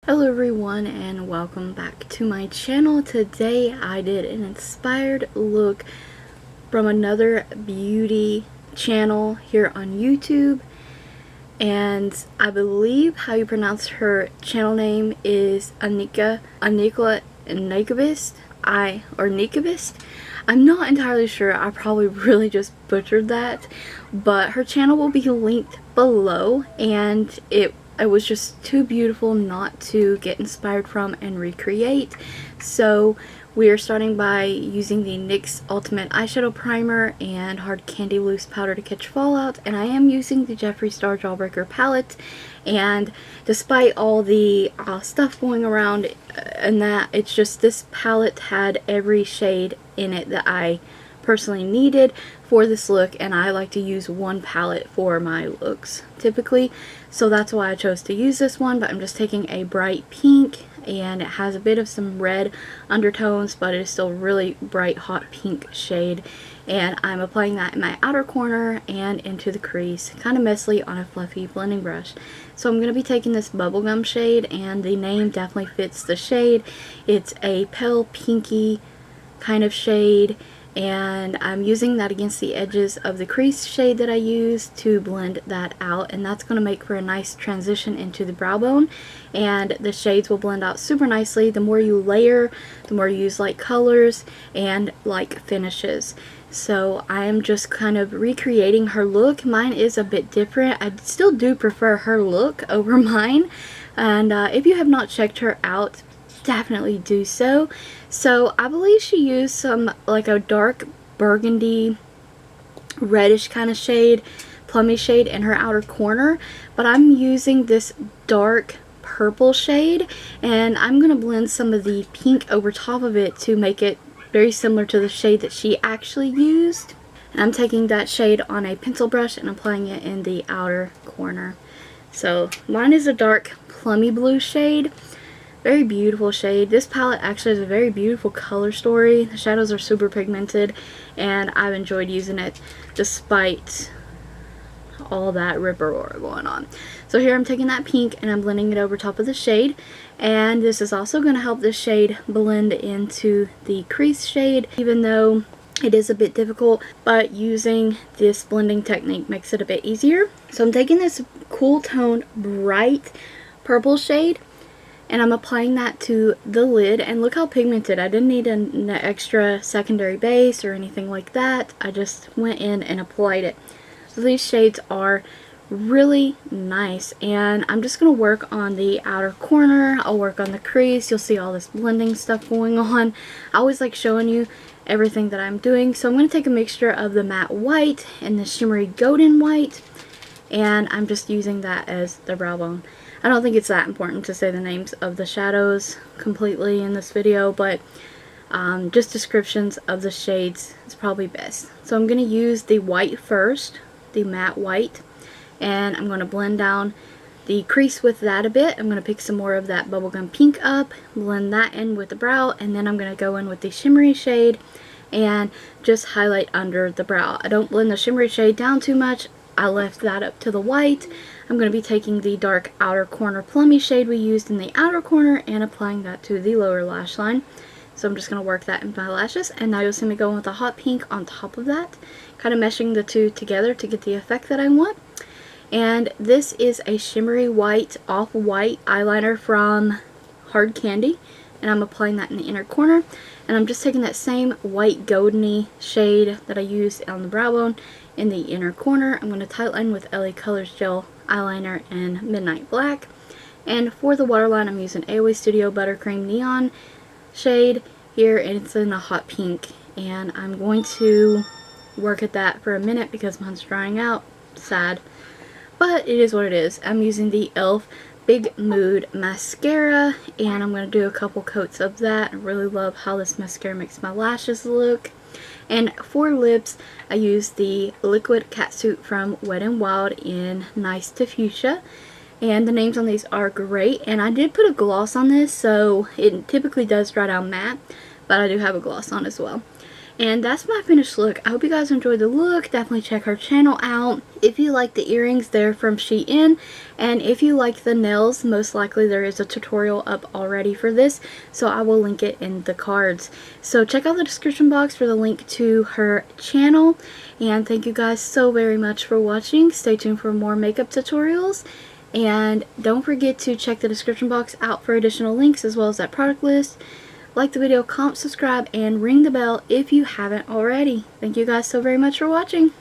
Hello everyone and welcome back to my channel. Today I did an inspired look from another beauty channel here on YouTube, and I believe how you pronounce her channel name is Angelica Nyqvist. Nyqvist. I'm not entirely sure. I probably really just butchered that, but her channel will be linked below, and it was just too beautiful not to get inspired from and recreate. So we are starting by using the NYX Ultimate Eyeshadow Primer and Hard Candy Loose Powder to catch fallout, and I am using the Jeffree Star Jawbreaker palette. And despite all the stuff going around and that, it's just this palette had every shade in it that I personally needed for this look, and I like to use one palette for my looks typically, so that's why I chose to use this one. But I'm just taking a bright pink, and it has a bit of some red undertones, but it is still really bright hot pink shade, and I'm applying that in my outer corner and into the crease, kind of messily on a fluffy blending brush. So I'm going to be taking this bubblegum shade, and the name definitely fits the shade. It's a pale pinky kind of shade, and I'm using that against the edges of the crease shade that I used to blend that out, and that's going to make for a nice transition into the brow bone, and the shades will blend out super nicely. The more you layer, the more you use light colors and like finishes. So I am just kind of recreating her look. Mine is a bit different. I still do prefer her look over mine, and if you have not checked her out, definitely do so. So I believe she used some like a dark burgundy reddish kind of shade, plummy shade in her outer corner, but I'm using this dark purple shade, and I'm going to blend some of the pink over top of it to make it very similar to the shade that she actually used. And I'm taking that shade on a pencil brush and applying it in the outer corner. So mine is a dark plummy blue shade. Very beautiful shade. This palette actually has a very beautiful color story. The shadows are super pigmented, and I've enjoyed using it despite all that rip-a-roar going on. So here I'm taking that pink and I'm blending it over top of the shade, and this is also going to help this shade blend into the crease shade, even though it is a bit difficult, but using this blending technique makes it a bit easier. So I'm taking this cool tone bright purple shade, and I'm applying that to the lid, and look how pigmented. I didn't need an extra secondary base or anything like that. I just went in and applied it. So these shades are really nice, and I'm just going to work on the outer corner. I'll work on the crease. You'll see all this blending stuff going on. I always like showing you everything that I'm doing. So I'm going to take a mixture of the matte white and the shimmery golden white, and I'm just using that as the brow bone. I don't think it's that important to say the names of the shadows completely in this video, but just descriptions of the shades is probably best. So I'm going to use the white first, the matte white, and I'm going to blend down the crease with that a bit. I'm going to pick some more of that bubblegum pink up, blend that in with the brow, and then I'm going to go in with the shimmery shade and just highlight under the brow. I don't blend the shimmery shade down too much. I left that up to the white. I'm going to be taking the dark outer corner plummy shade we used in the outer corner and applying that to the lower lash line. So I'm just going to work that into my lashes, and now you'll see me going with a hot pink on top of that, kind of meshing the two together to get the effect that I want. And this is a shimmery white, off-white eyeliner from Hard Candy, and I'm applying that in the inner corner. And I'm just taking that same white goldeny shade that I used on the brow bone in the inner corner. I'm going to tightline with LaColors Gel Eyeliner in Midnight Black. And for the waterline, I'm using AOA Studio Buttercream Neon shade here, and it's in a hot pink. And I'm going to work at that for a minute because mine's drying out. Sad. But it is what it is. I'm using the e.l.f. Big Mood Mascara, and I'm going to do a couple coats of that. I really love how this mascara makes my lashes look. And for lips, I use the liquid Catsuit from WetnWild in Nice to Fuchsia. And the names on these are great. And I did put a gloss on this, so it typically does dry down matte, but I do have a gloss on as well. And that's my finished look. I hope you guys enjoyed the look. Definitely check her channel out. If you like the earrings, they're from Shein. And if you like the nails, most likely there is a tutorial up already for this. So I will link it in the cards. So check out the description box for the link to her channel. And thank you guys so very much for watching. Stay tuned for more makeup tutorials. And don't forget to check the description box out for additional links as well as that product list. Like the video, comment, subscribe, and ring the bell if you haven't already. Thank you guys so very much for watching.